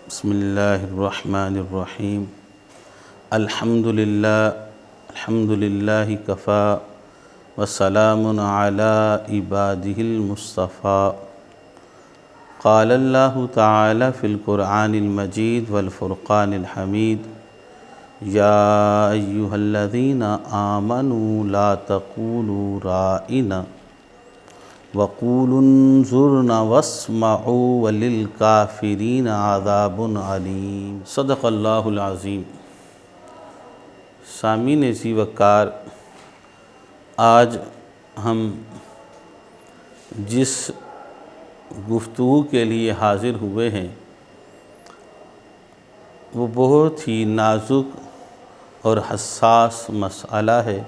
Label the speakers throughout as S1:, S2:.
S1: بسم اللہ الرحمن الرحیم الحمدللہ کفا وسلام علی عبادہ المصطفیٰ قال اللہ تعالی فی القرآن المجید والفرقان الحمید یا ایہا الذین آمنوا لا تقولوا رائنا وقولوا انظرنا واسمعوا وللکافرین عذاب علیم۔ صدق اللہ العظیم۔ سامعین ذی وقار، آج ہم جس گفتگو کے لیے حاضر ہوئے ہیں وہ بہت ہی نازک اور حساس مسئلہ ہے۔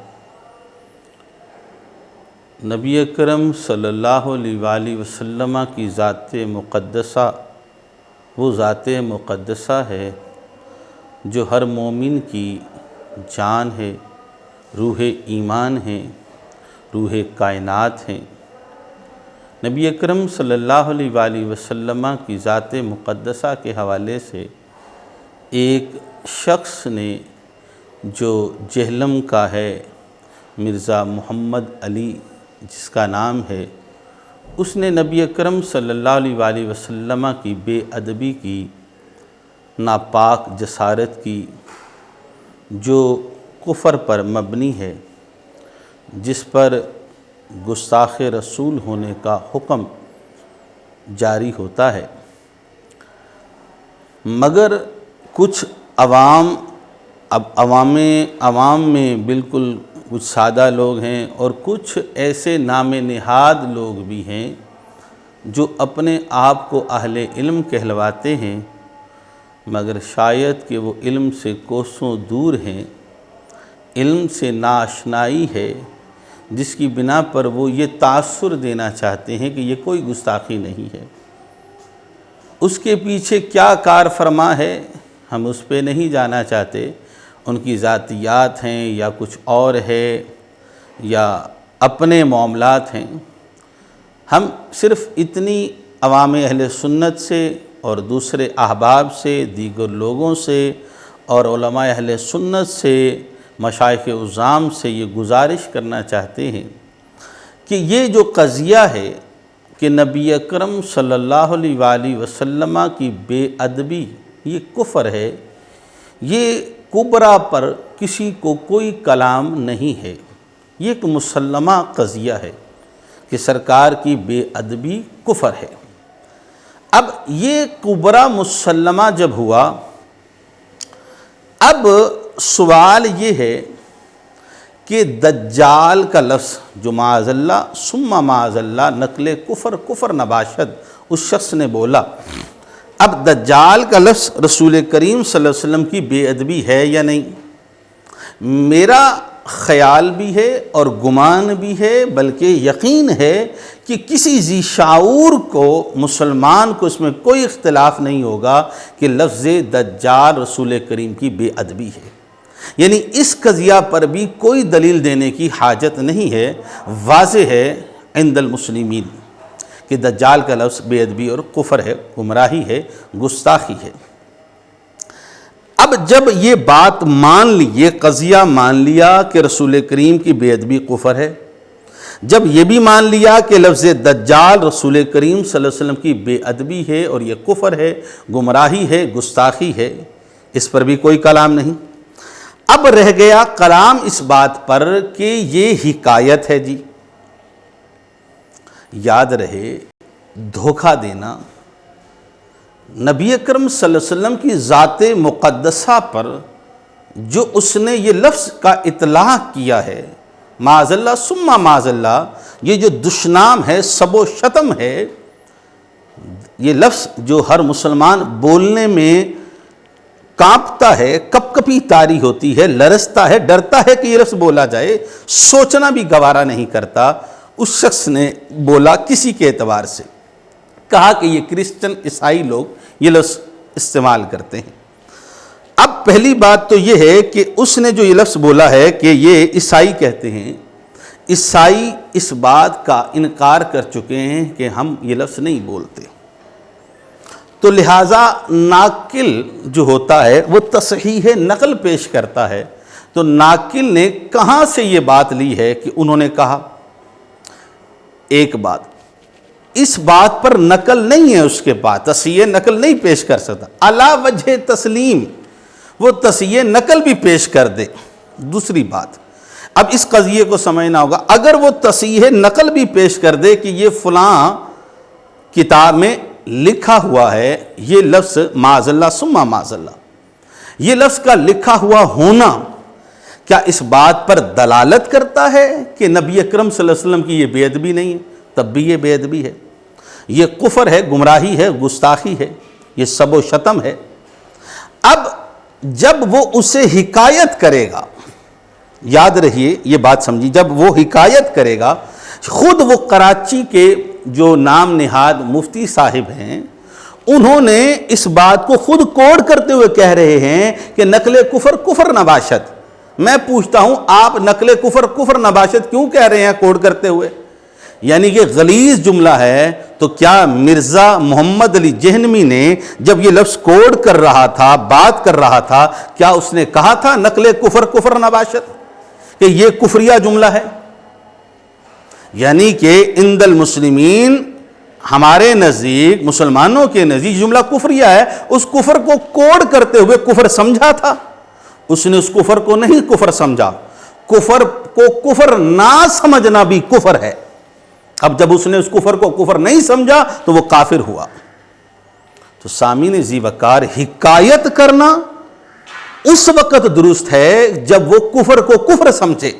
S1: نبی اکرم صلی اللہ علیہ وآلہ وسلم کی ذات مقدسہ وہ ذات مقدسہ ہے جو ہر مومن کی جان ہے، روح ایمان ہے، روح کائنات ہے۔ نبی اکرم صلی اللہ علیہ وآلہ وسلم کی ذات مقدسہ کے حوالے سے ایک شخص نے جو جہلم کا ہے، مرزا محمد علی جس کا نام ہے، اس نے نبی اکرم صلی اللہ علیہ وآلہ وسلم کی بے ادبی کی، ناپاک جسارت کی، جو کفر پر مبنی ہے، جس پر گستاخ رسول ہونے کا حکم جاری ہوتا ہے، مگر کچھ عوام میں بالکل کچھ سادہ لوگ ہیں اور کچھ ایسے نام نہاد لوگ بھی ہیں جو اپنے آپ کو اہل علم کہلواتے ہیں، مگر شاید کہ وہ علم سے کوسوں دور ہیں، علم سے ناآشنائی ہے، جس کی بنا پر وہ یہ تاثر دینا چاہتے ہیں کہ یہ کوئی گستاخی نہیں ہے۔ اس کے پیچھے کیا کار فرما ہے ہم اس پہ نہیں جانا چاہتے، ان کی ذاتیات ہیں یا کچھ اور ہے یا اپنے معاملات ہیں۔ ہم صرف اتنی عوام اہل سنت سے اور دوسرے احباب سے، دیگر لوگوں سے اور علماء اہل سنت سے، مشائخ عظام سے یہ گزارش کرنا چاہتے ہیں کہ یہ جو قضیہ ہے کہ نبی اکرم صلی اللہ علیہ وآلہ وسلم کی بے ادبی یہ کفر ہے، یہ کبریٰ پر کسی کو کوئی کلام نہیں ہے، یہ ایک مسلمہ قضیہ ہے کہ سرکار کی بے ادبی کفر ہے۔ اب یہ کبریٰ مسلمہ جب ہوا، اب سوال یہ ہے کہ دجال کا لفظ جو معاذ اللہ ثم معاذ اللہ نقل کفر نباشد اس شخص نے بولا، اب دجال کا لفظ رسول کریم صلی اللہ علیہ وسلم کی بے ادبی ہے یا نہیں؟ میرا خیال بھی ہے اور گمان بھی ہے، بلکہ یقین ہے کہ کسی ذی شعور کو، مسلمان کو اس میں کوئی اختلاف نہیں ہوگا کہ لفظ دجال رسول کریم کی بے ادبی ہے۔ یعنی اس قضیہ پر بھی کوئی دلیل دینے کی حاجت نہیں ہے، واضح ہے عند المسلمین کہ دجال کا لفظ بے ادبی اور کفر ہے، گمراہی ہے، گستاخی ہے۔ اب جب یہ بات مان لی، یہ قضیہ مان لیا کہ رسول کریم کی بے ادبی کفر ہے، جب یہ بھی مان لیا کہ لفظ دجال رسول کریم صلی اللہ علیہ وسلم کی بے ادبی ہے اور یہ کفر ہے، گمراہی ہے، گستاخی ہے، اس پر بھی کوئی کلام نہیں۔ اب رہ گیا کلام اس بات پر کہ یہ حکایت ہے جی۔ یاد رہے، دھوکہ دینا نبی اکرم صلی اللہ علیہ وسلم کی ذات مقدسہ پر جو اس نے یہ لفظ کا اطلاق کیا ہے، معاذ اللہ ثم معاذ اللہ، یہ جو دشنام ہے، سب و شتم ہے، یہ لفظ جو ہر مسلمان بولنے میں کانپتا ہے، کپ کپی طاری ہوتی ہے، لرزتا ہے، ڈرتا ہے کہ یہ لفظ بولا جائے، سوچنا بھی گوارا نہیں کرتا، اس شخص نے بولا کسی کے اعتبار سے، کہا کہ یہ کرسچن عیسائی لوگ یہ لفظ استعمال کرتے ہیں۔ اب پہلی بات تو یہ ہے کہ اس نے جو یہ لفظ بولا ہے کہ یہ عیسائی کہتے ہیں، عیسائی اس بات کا انکار کر چکے ہیں کہ ہم یہ لفظ نہیں بولتے۔ تو لہٰذا ناقل جو ہوتا ہے وہ تصحیح نقل پیش کرتا ہے. تو ناقل نے کہاں سے یہ بات لی ہے کہ انہوں نے کہا؟ ایک بات، اس بات پر نقل نہیں ہے اس کے پاس، تصحیح نقل نہیں پیش کر سکتا. علی وجہ تسلیم وہ تصحیح نقل بھی پیش کر دے. دوسری بات، اب اس قضیے کو سمجھنا ہوگا، اگر وہ تصحیح نقل بھی پیش کر دے کہ یہ فلاں کتاب میں لکھا ہوا ہے، یہ لفظ معاذ اللہ ثم معاذ اللہ، یہ لفظ کا لکھا ہوا ہونا کیا اس بات پر دلالت کرتا ہے کہ نبی اکرم صلی اللہ علیہ وسلم کی یہ بے ادبی نہیں ہے؟ تب بھی یہ بے ادبی ہے، یہ کفر ہے، گمراہی ہے، گستاخی ہے، یہ سب و شتم ہے. اب جب وہ اسے حکایت کرے گا، یاد رہیے یہ بات سمجھی، جب وہ حکایت کرے گا، خود وہ کراچی کے جو نام نہاد مفتی صاحب ہیں انہوں نے اس بات کو خود کوڈ کرتے ہوئے کہہ رہے ہیں کہ نقل کفر کفر نباشت. میں پوچھتا ہوں آپ نقل کفر کفر نباشت کیوں کہہ رہے ہیں کوڈ کرتے ہوئے؟ یعنی یہ غلیظ جملہ ہے. تو کیا مرزا محمد علی جہنمی نے جب یہ لفظ کوڈ کر رہا تھا، بات کر رہا تھا، کیا اس نے کہا تھا نقل کفر کفر نباشت کہ یہ کفریہ جملہ ہے؟ یعنی کہ عند المسلمین، ہمارے نزدیک، مسلمانوں کے نزدیک جملہ کفریہ ہے. اس کفر کو کوڈ کرتے ہوئے کفر سمجھا تھا، اس نے اس کفر کو نہیں کفر سمجھا. کفر کو کفر نہ سمجھنا بھی کفر ہے. اب جب اس نے اس کفر کو کفر نہیں سمجھا تو وہ کافر ہوا. تو سامعین ذی وقار، حکایت کرنا اس وقت درست ہے جب وہ کفر کو کفر سمجھے،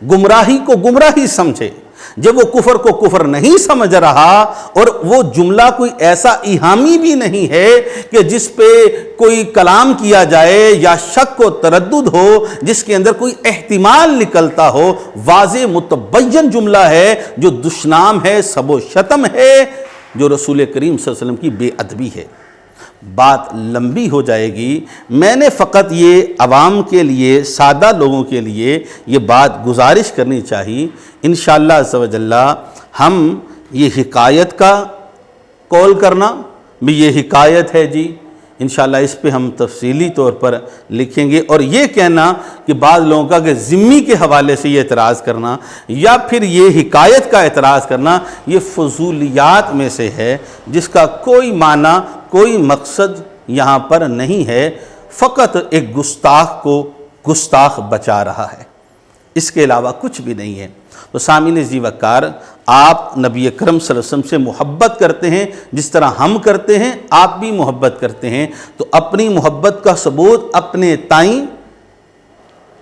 S1: گمراہی کو گمراہی سمجھے. جب وہ کفر کو کفر نہیں سمجھ رہا اور وہ جملہ کوئی ایسا ایہامی بھی نہیں ہے کہ جس پہ کوئی کلام کیا جائے یا شک و تردد ہو، جس کے اندر کوئی احتمال نکلتا ہو، واضح متبین جملہ ہے جو دشنام ہے، سب و شتم ہے، جو رسول کریم صلی اللہ علیہ وسلم کی بے ادبی ہے. بات لمبی ہو جائے گی. میں نے فقط یہ عوام کے لیے، سادہ لوگوں کے لیے یہ بات گزارش کرنی چاہیے. انشاءاللہ عز و جل ہم یہ حکایت کا قول کرنا بھی یہ حکایت ہے جی، انشاءاللہ اس پہ ہم تفصیلی طور پر لکھیں گے. اور یہ کہنا کہ بعض لوگوں کا کہ ذمی کے حوالے سے یہ اعتراض کرنا یا پھر یہ حکایت کا اعتراض کرنا، یہ فضولیات میں سے ہے جس کا کوئی معنی، کوئی مقصد یہاں پر نہیں ہے. فقط ایک گستاخ کو گستاخ بچا رہا ہے، اس کے علاوہ کچھ بھی نہیں ہے. تو سامعین ذی وقار، آپ نبی اکرم صلی اللہ علیہ وسلم سے محبت کرتے ہیں جس طرح ہم کرتے ہیں، آپ بھی محبت کرتے ہیں. تو اپنی محبت کا ثبوت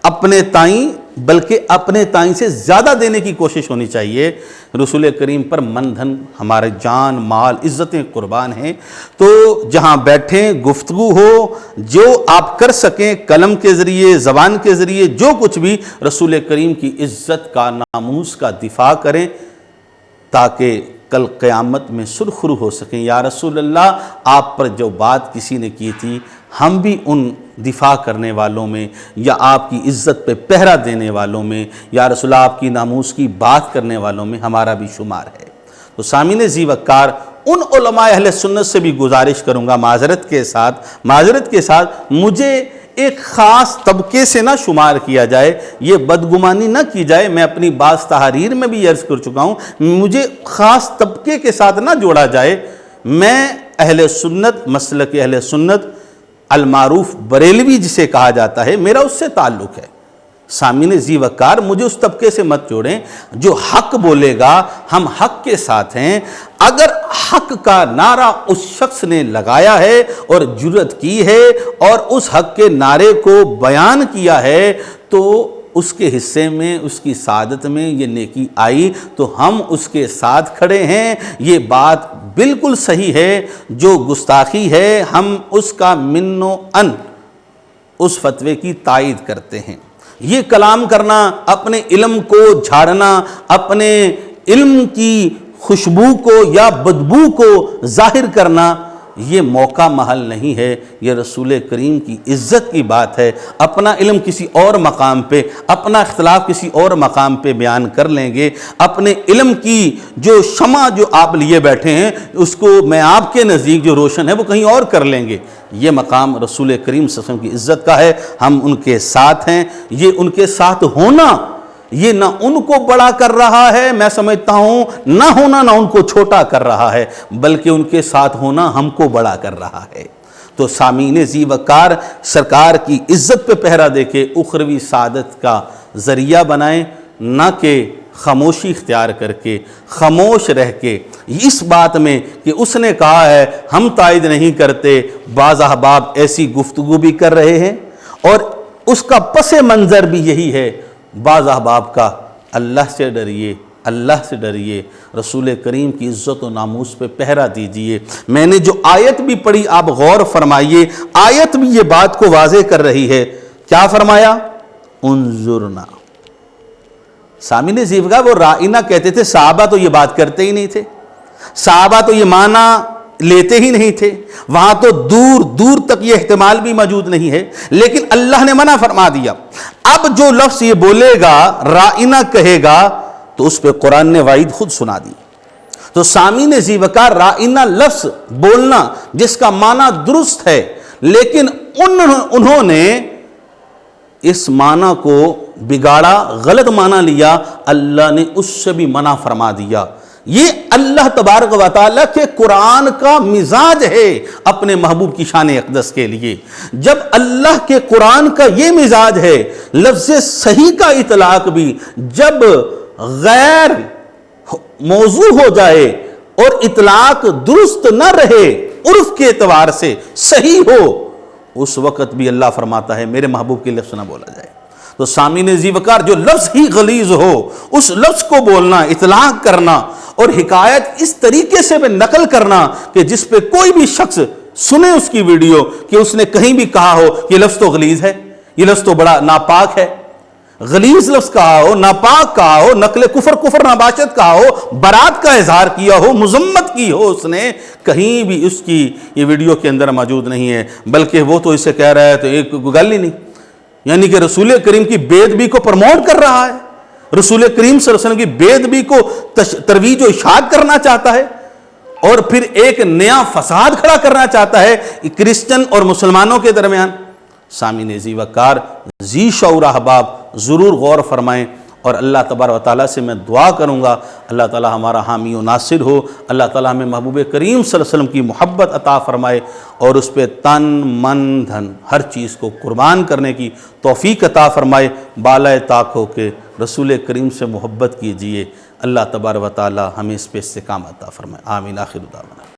S1: اپنے تائیں بلکہ اپنے تائیں سے زیادہ دینے کی کوشش ہونی چاہیے. رسول کریم پر من دھن، ہمارے جان مال عزتیں قربان ہیں. تو جہاں بیٹھیں، گفتگو ہو، جو آپ کر سکیں قلم کے ذریعے، زبان کے ذریعے، جو کچھ بھی رسول کریم کی عزت کا، ناموس کا دفاع کریں تاکہ کل قیامت میں سرخرو ہو سکیں. یا رسول اللہ، آپ پر جو بات کسی نے کی تھی، ہم بھی ان دفاع کرنے والوں میں، یا آپ کی عزت پہ پہرا دینے والوں میں، یا رسول اللہ آپ کی ناموس کی بات کرنے والوں میں ہمارا بھی شمار ہے. تو سامعین ذی وقار، ان علماء اہل سنت سے بھی گزارش کروں گا معذرت کے ساتھ مجھے ایک خاص طبقے سے نہ شمار کیا جائے، یہ بدگمانی نہ کی جائے. میں اپنی بعض تحاریر میں بھی عرض کر چکا ہوں، مجھے خاص طبقے کے ساتھ نہ جوڑا جائے. میں اہل سنت، مسلک اہل سنت المعروف بریلوی جسے کہا جاتا ہے، میرا اس سے تعلق ہے. سامعین ذی وقار، مجھے اس طبقے سے مت جوڑیں. جو حق بولے گا ہم حق کے ساتھ ہیں. اگر حق کا نعرہ اس شخص نے لگایا ہے اور جرأت کی ہے اور اس حق کے نعرے کو بیان کیا ہے تو اس کے حصے میں، اس کی سعادت میں یہ نیکی آئی تو ہم اس کے ساتھ کھڑے ہیں. یہ بات بالکل صحیح ہے. جو گستاخی ہے ہم اس کا من و ان اس فتوے کی تائید کرتے ہیں. یہ کلام کرنا، اپنے علم کو جھاڑنا، اپنے علم کی خوشبو کو یا بدبو کو ظاہر کرنا، یہ موقع محل نہیں ہے، یہ رسول کریم کی عزت کی بات ہے۔ اپنا علم کسی اور مقام پہ، اپنا اختلاف کسی اور مقام پہ بیان کر لیں گے، اپنے علم کی جو شمع جو آپ لیے بیٹھے ہیں اس کو میں آپ کے نزدیک جو روشن ہے وہ کہیں اور کر لیں گے۔ یہ مقام رسول کریم صلی اللہ علیہ وسلم کی عزت کا ہے، ہم ان کے ساتھ ہیں۔ یہ ان کے ساتھ ہونا یہ نہ ان کو بڑا کر رہا ہے، میں سمجھتا ہوں نہ ہونا نہ ان کو چھوٹا کر رہا ہے، بلکہ ان کے ساتھ ہونا ہم کو بڑا کر رہا ہے۔ تو سامعین ذی وقار سرکار کی عزت پہ پہرا دے کے اخروی سعادت کا ذریعہ بنائیں، نہ کہ خاموشی اختیار کر کے، خاموش رہ کے اس بات میں کہ اس نے کہا ہے ہم تائید نہیں کرتے۔ بعض احباب ایسی گفتگو بھی کر رہے ہیں اور اس کا پس منظر بھی یہی ہے۔ بعض احباب کا اللہ سے ڈریے، اللہ سے ڈریے، رسول کریم کی عزت و ناموس پہ پہرا دیجئے۔ میں نے جو آیت بھی پڑھی آپ غور فرمائیے، آیت بھی یہ بات کو واضح کر رہی ہے۔ کیا فرمایا؟ انظرنا۔ سامعین ذی وقار وہ رائنا کہتے تھے، صحابہ تو یہ بات کرتے ہی نہیں تھے، صحابہ تو یہ معنی لیتے ہی نہیں تھے، وہاں تو دور دور تک یہ احتمال بھی موجود نہیں ہے، لیکن اللہ نے منع فرما دیا۔ اب جو لفظ یہ بولے گا، رائنا کہے گا، تو اس پہ قرآن نے وعید خود سنا دی۔ تو سامعین ذی وقار رائنا لفظ بولنا جس کا معنی درست ہے، لیکن انہوں نے اس معنی کو بگاڑا، غلط معنی لیا، اللہ نے اس سے بھی منع فرما دیا۔ یہ اللہ تبارک و تعالیٰ کے قرآن کا مزاج ہے اپنے محبوب کی شان اقدس کے لیے۔ جب اللہ کے قرآن کا یہ مزاج ہے، لفظ صحیح کا اطلاق بھی جب غیر موضوع ہو جائے اور اطلاق درست نہ رہے، عرف کے اعتبار سے صحیح ہو، اس وقت بھی اللہ فرماتا ہے میرے محبوب کے لفظ نہ بولا جائے۔ تو سامعین ذی وقار جو لفظ ہی غلیظ ہو، اس لفظ کو بولنا، اطلاق کرنا اور حکایت اس طریقے سے نقل کرنا کہ جس پہ کوئی بھی شخص سنے اس کی ویڈیو کہ اس نے کہیں بھی کہا ہو یہ لفظ تو غلیظ ہے، یہ لفظ تو بڑا ناپاک ہے، غلیظ لفظ کہا ہو، ناپاک کہا ہو، نقل کفر نباشت کہا ہو، برات کا اظہار کیا ہو، مذمت کی ہو، اس نے کہیں بھی اس کی یہ ویڈیو کے اندر موجود نہیں ہے، بلکہ وہ تو اسے کہہ رہا ہے تو ایک گل ہی نہیں، یعنی کہ رسول کریم کی بے ادبی کو پروموٹ کر رہا ہے، رسول کریم صلی اللہ علیہ وسلم کی بے ادبی کو ترویج و اشاعت کرنا چاہتا ہے، اور پھر ایک نیا فساد کھڑا کرنا چاہتا ہے کرسچن اور مسلمانوں کے درمیان۔ سامعین ذی وقار ذی شعور احباب ضرور غور فرمائیں، اور اللہ تبارک و تعالیٰ سے میں دعا کروں گا اللہ تعالیٰ ہمارا حامی و ناصر ہو، اللہ تعالیٰ ہمیں محبوب کریم صلی اللہ علیہ وسلم کی محبت عطا فرمائے اور اس پہ تن من دھن ہر چیز کو قربان کرنے کی توفیق عطا فرمائے۔ بالائے طاق ہو کے رسول کریم سے محبت کیجئے، اللہ تبارک و تعالیٰ ہمیں اس پہ استقامت عطا فرمائے۔ آمین۔ آخر دعوانا